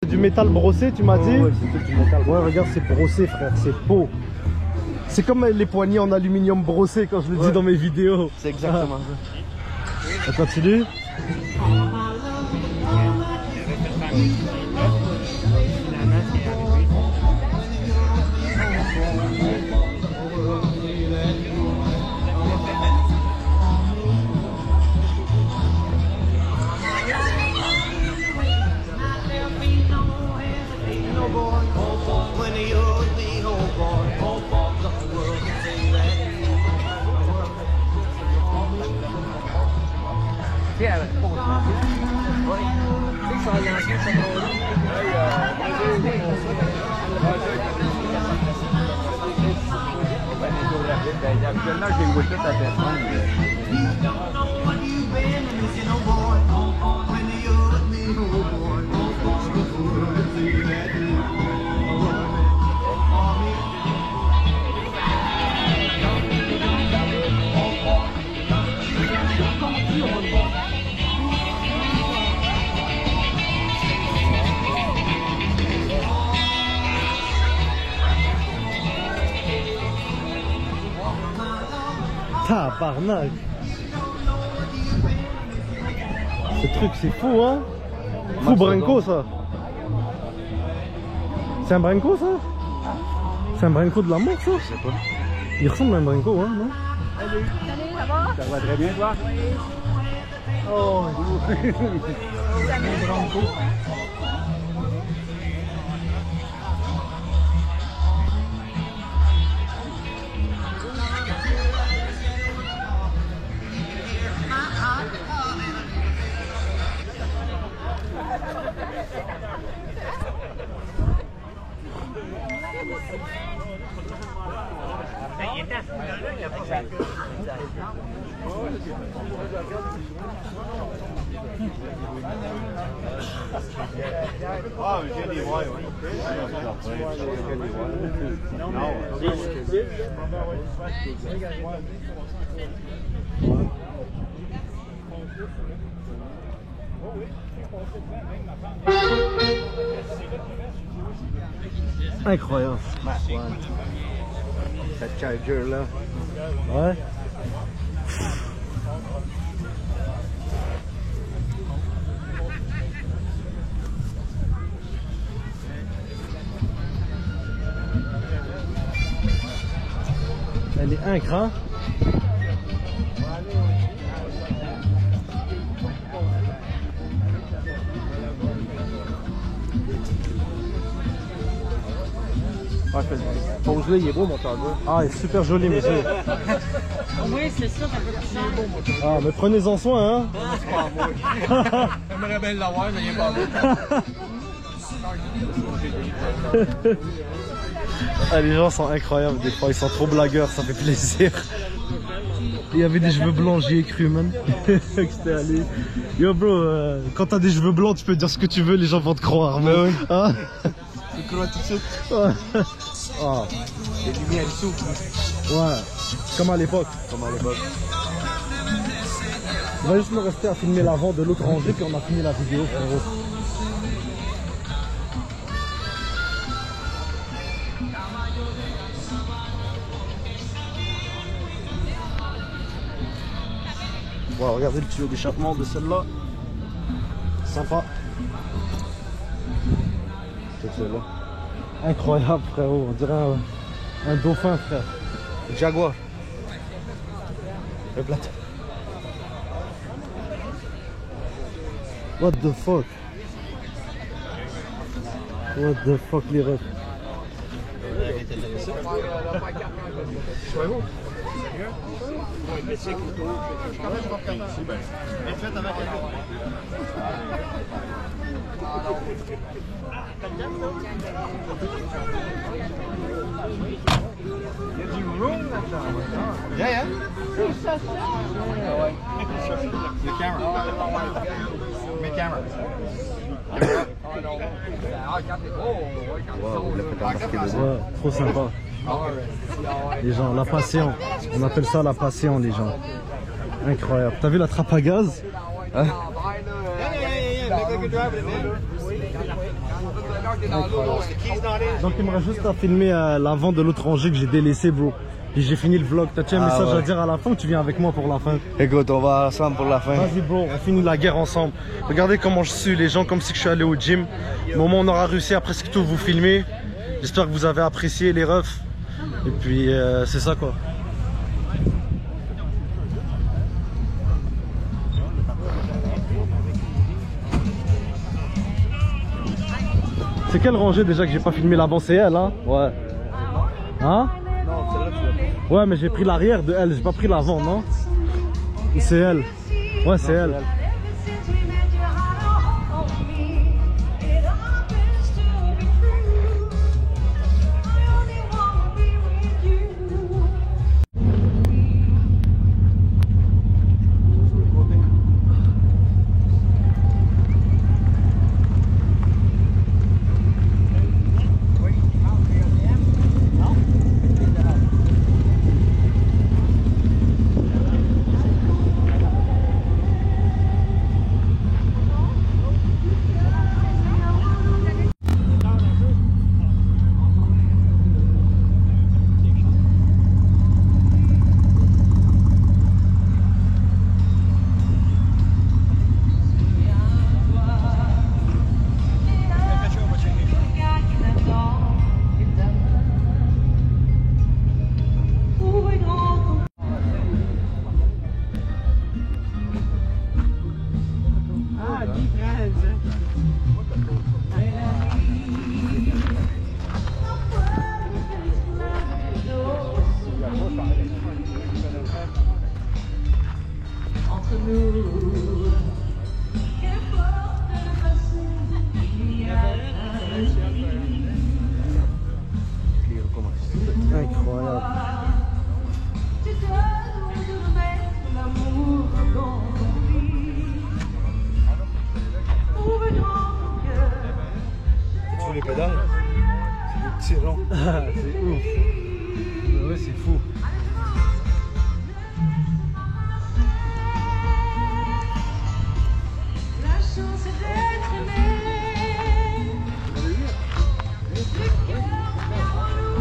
Du métal brossé, tu m'as dit? Ouais, c'est tout du métal. Ouais, regarde, c'est brossé, frère, c'est beau. C'est comme les poignées en aluminium brossé quand je le dis dans mes vidéos. C'est exactement ça. On continue. Habituellement, j'ai loué tout à personne. Tabarnak. Ce truc c'est fou, hein. Fou Brinco ça. C'est un Brinco ça? C'est un Brinco de la mort ça? Je sais pas. Il ressemble à un Brinco, hein, non? Salut, ça va? Ça va très bien, toi? Oh. Ah, j'ai des voix, oui. Incroyable. Cette Charger là. Ouais. incre, hein. Pose-le, il est beau mon tableau. Ah, il est super joli, monsieur. Oui, c'est ça, ça peut plus cher. Ah, mais prenez-en soin, hein. J'aimerais bien l'avoir, mais il est pas beau. Ah, les gens sont incroyables des fois, ils sont trop blagueurs, ça fait plaisir. Il y avait des cheveux blancs, j'y ai cru, man. Que c'était allé. Yo, bro, quand t'as des cheveux blancs, tu peux dire ce que tu veux, les gens vont te croire, man. oui. Hein? Tu crois tout de suite? Ah, Les lumières sous. ouais, comme à l'époque. Comme à l'époque. Il va juste me rester à filmer l'avant de l'autre rangée, puis on a fini la vidéo, frérot. Voilà, regardez le tuyau d'échappement de celle-là. Sympa. C'est celle-là. Incroyable, frérot. On dirait un dauphin, frère. Le Jaguar. Le plateau. What the fuck? What the fuck, les refs? Yeah, yeah. The camera. My camera. Ouais, trop sympa. Les gens, la passion. On appelle ça la passion, les gens. Incroyable. T'as vu la trappe à gaz? Hein? Donc il me reste juste à filmer l'avant de l'autre rangée que j'ai délaissé, bro. Et j'ai fini le vlog. T'as-tu un message à dire à la fin ou tu viens avec moi pour la fin? Écoute, on va ensemble pour la fin. Vas-y, bro, on finit la guerre ensemble. Regardez comment je suis les gens, comme si je suis allé au gym. Au moment où on aura réussi à presque tout vous filmer. J'espère que vous avez apprécié les refs. Et puis c'est ça quoi. C'est quelle rangée déjà que j'ai pas filmé l'avant? C'est elle, hein? Ouais. Hein? Non, c'est là que tu Ouais, mais j'ai pris l'arrière de elle, j'ai pas pris l'avant, non? C'est elle. Ouais, c'est elle. les pédales. C'est des petits ronds. C'est ouf. Ouais, c'est fou. La chance d'être aimé. Le cœur en nous.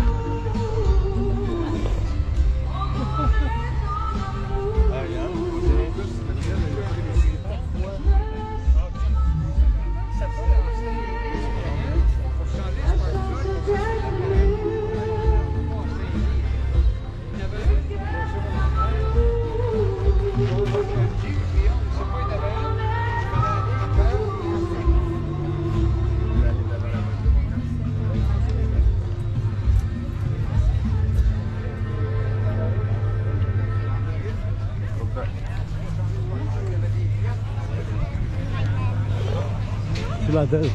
sous la tête.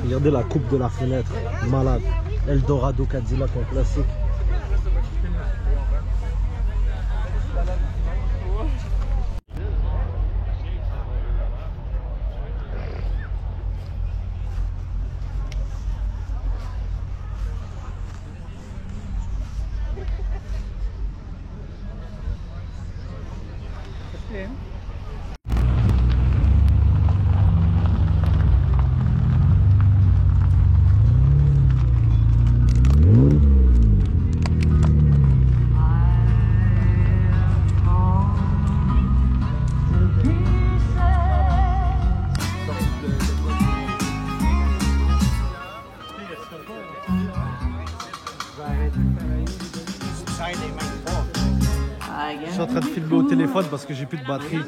Regardez la coupe de la fenêtre, malade. Eldorado Cadillac en classique. Je suis en train de filmer au téléphone parce que j'ai plus de batterie.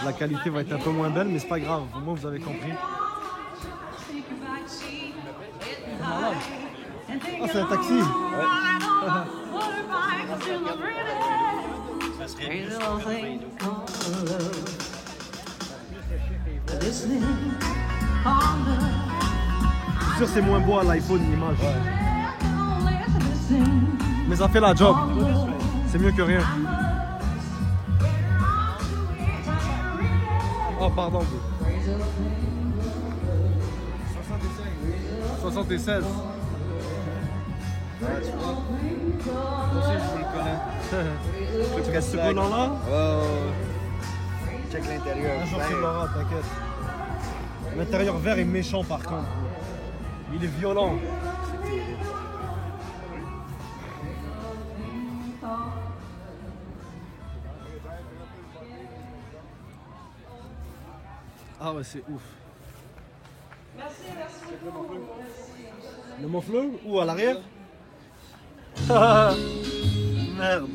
La qualité va être un peu moins belle, mais c'est pas grave. Au moins vous avez compris. Ah, c'est un taxi. Je suis sûr que c'est moins beau à l'iPhone l'image. Mais ça fait la job. C'est mieux que rien. Oh pardon. 76. Ouais, tu vois. Moi aussi, je le connais. Tu restes ce volant-là? Ouais. Check l'intérieur. Un jour tu l'auras, t'inquiète. L'intérieur vert est méchant par contre. Il est violent. Ah ouais, c'est ouf. Le Montfleur ou à l'arrière? Merde.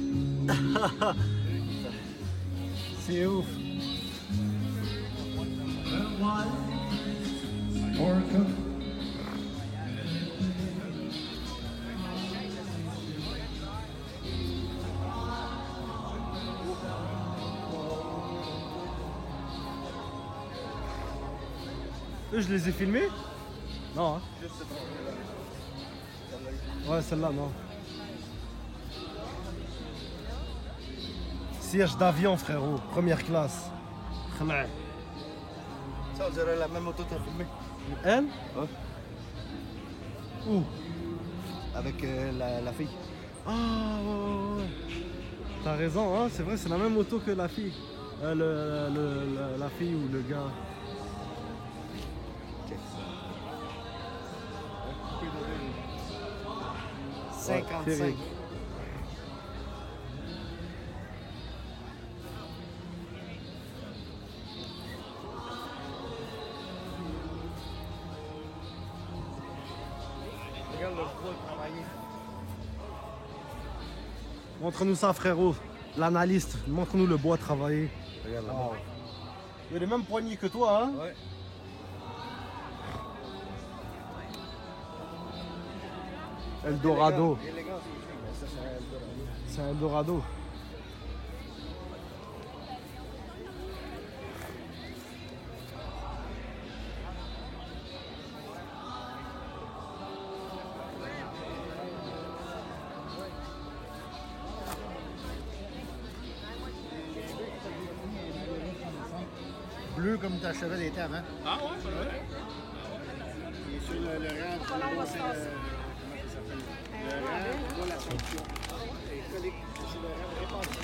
C'est ouf. Eux, je les ai filmés? Non, hein? Ouais, celle-là, non. Siège d'avion, frérot. Première classe. Ça, on dirait la même auto que t'as filmé. Elle? Ouais. Où? Avec la fille. Ah, ouais. T'as raison, hein, c'est vrai, c'est la même auto que la fille. La fille ou le gars. Ouais, 55. terrible. Regarde le bois travailler. Montre-nous ça, frérot. L'analyste, montre-nous le bois travaillé. Regarde là-bas. Il a les mêmes poignées que toi, hein? Ouais. Eldorado. Élégant, c'est ça, c'est un Eldorado. C'est un Eldorado. Bleu comme ta cheval était avant. Ah ouais, c'est vrai. Il est sur le rang. Comment ça s'appelle? Le rang pour la sanction. C'est collé sur le rang réparti.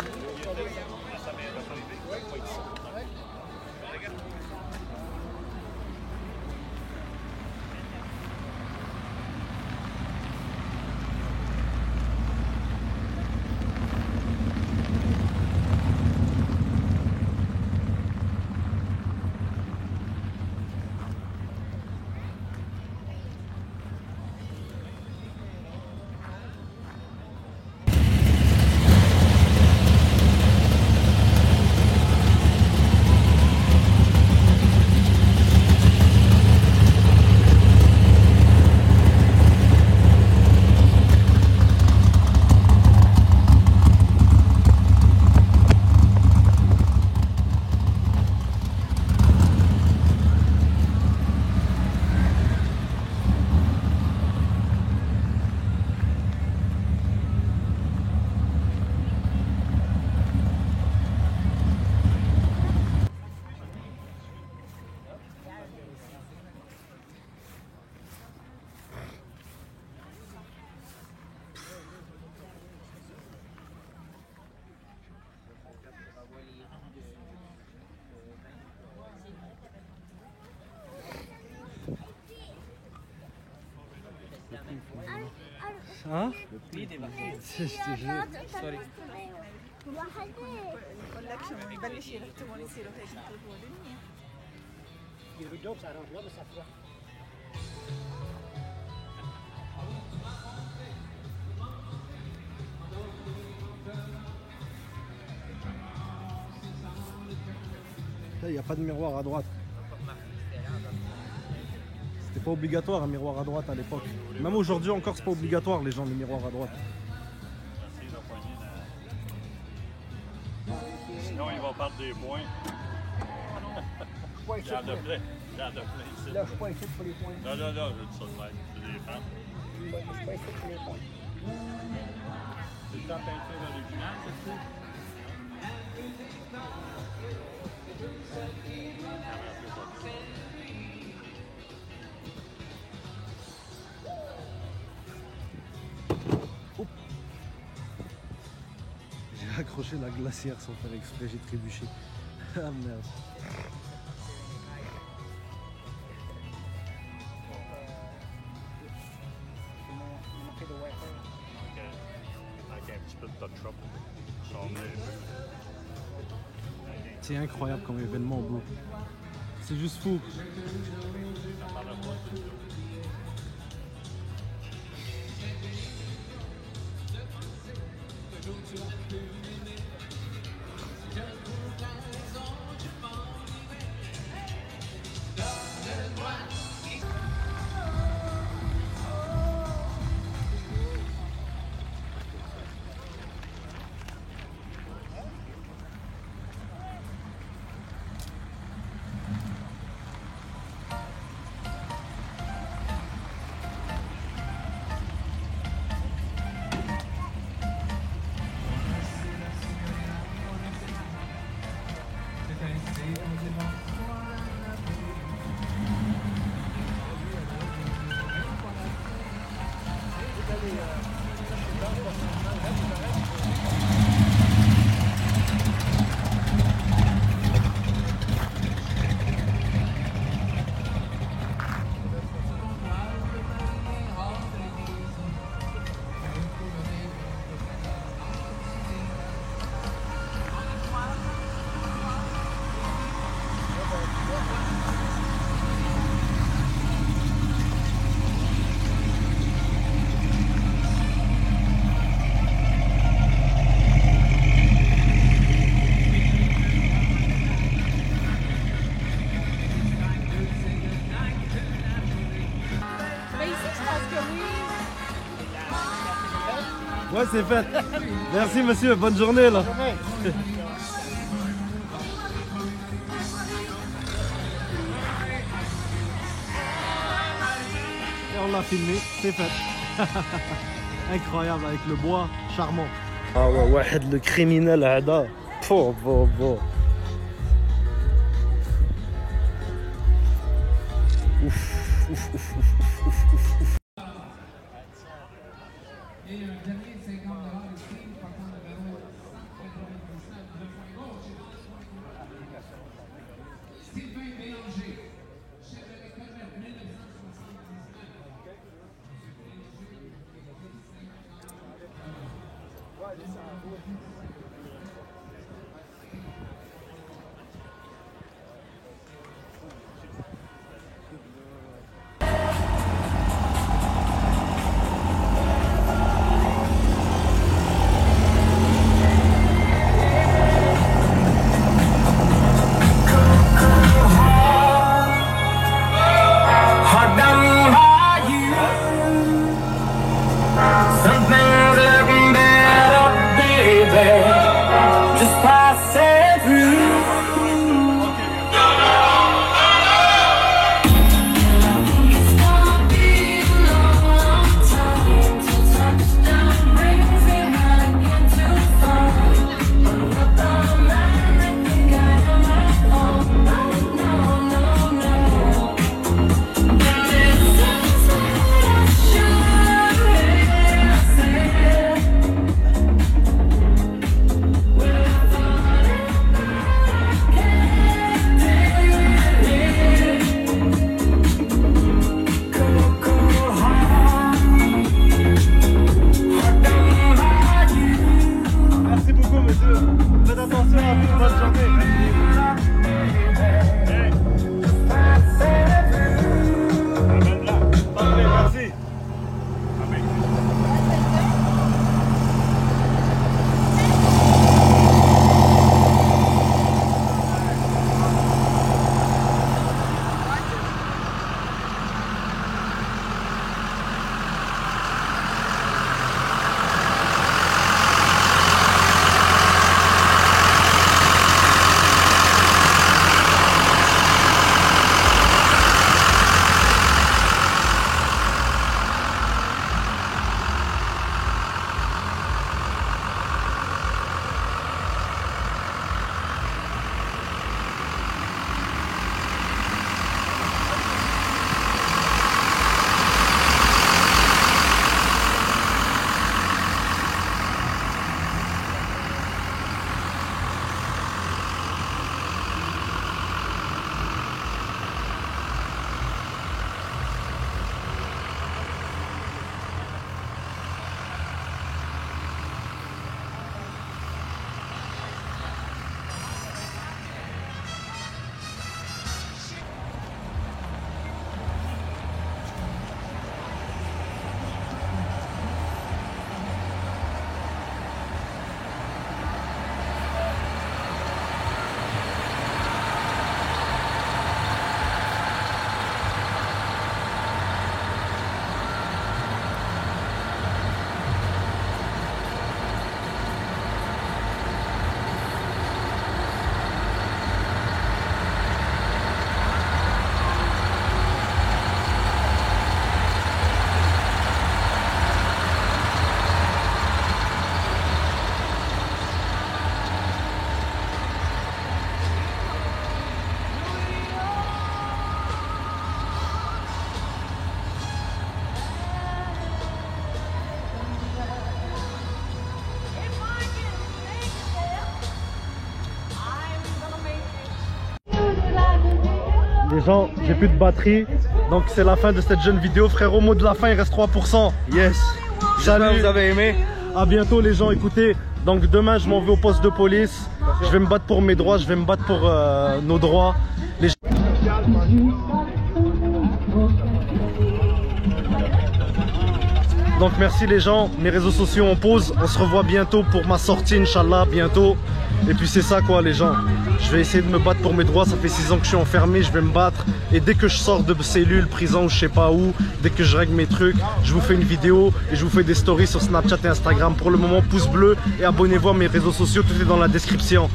Hein? Il n'y a pas de miroir à droite. C'était pas obligatoire un miroir à droite à l'époque. Même aujourd'hui encore, c'est pas obligatoire les gens, les miroirs à droite. Sinon, ils vont perdre des points. Il y en a plein. Il y en a plein ici. Là, je suis pas ici pour les points. Non, je dis ça de même. C'est des femmes. Je suis pas ici pour les points. C'est ta peinture originale, c'est ça? J'ai accroché la glacière sans faire exprès, j'ai trébuché. Ah merde. Avec un petit peu de touch-up. C'est incroyable comme événement, bro. C'est juste fou. Ouais, c'est fait. Merci, monsieur. Bonne journée, là. Et on l'a filmé. C'est fait. Incroyable, avec le bois charmant. Ah ouais, ouais, le criminel, هذا. Bon. Ouf. Et un dernier 50 de Steve, partant de numéro 199, 2 points gauche. Sylvain Bélanger, chef de l'école de 1979. Something's looking better, baby. Les gens, j'ai plus de batterie. Donc c'est la fin de cette jeune vidéo. Frérot, mot de la fin, il reste 3%. Yes. Salut. J'espère que vous avez aimé. À bientôt les gens, écoutez. Donc demain, je m'en vais au poste de police. Je vais me battre pour mes droits, je vais me battre pour nos droits. Les... Donc merci les gens, mes réseaux sociaux on pause, on se revoit bientôt pour ma sortie Inch'Allah, bientôt. Et puis c'est ça quoi les gens, je vais essayer de me battre pour mes droits, ça fait 6 ans que je suis enfermé, je vais me battre. Et dès que je sors de cellule, prison ou je sais pas où, dès que je règle mes trucs, je vous fais une vidéo et je vous fais des stories sur Snapchat et Instagram. Pour le moment pouce bleu et abonnez-vous à mes réseaux sociaux, tout est dans la description.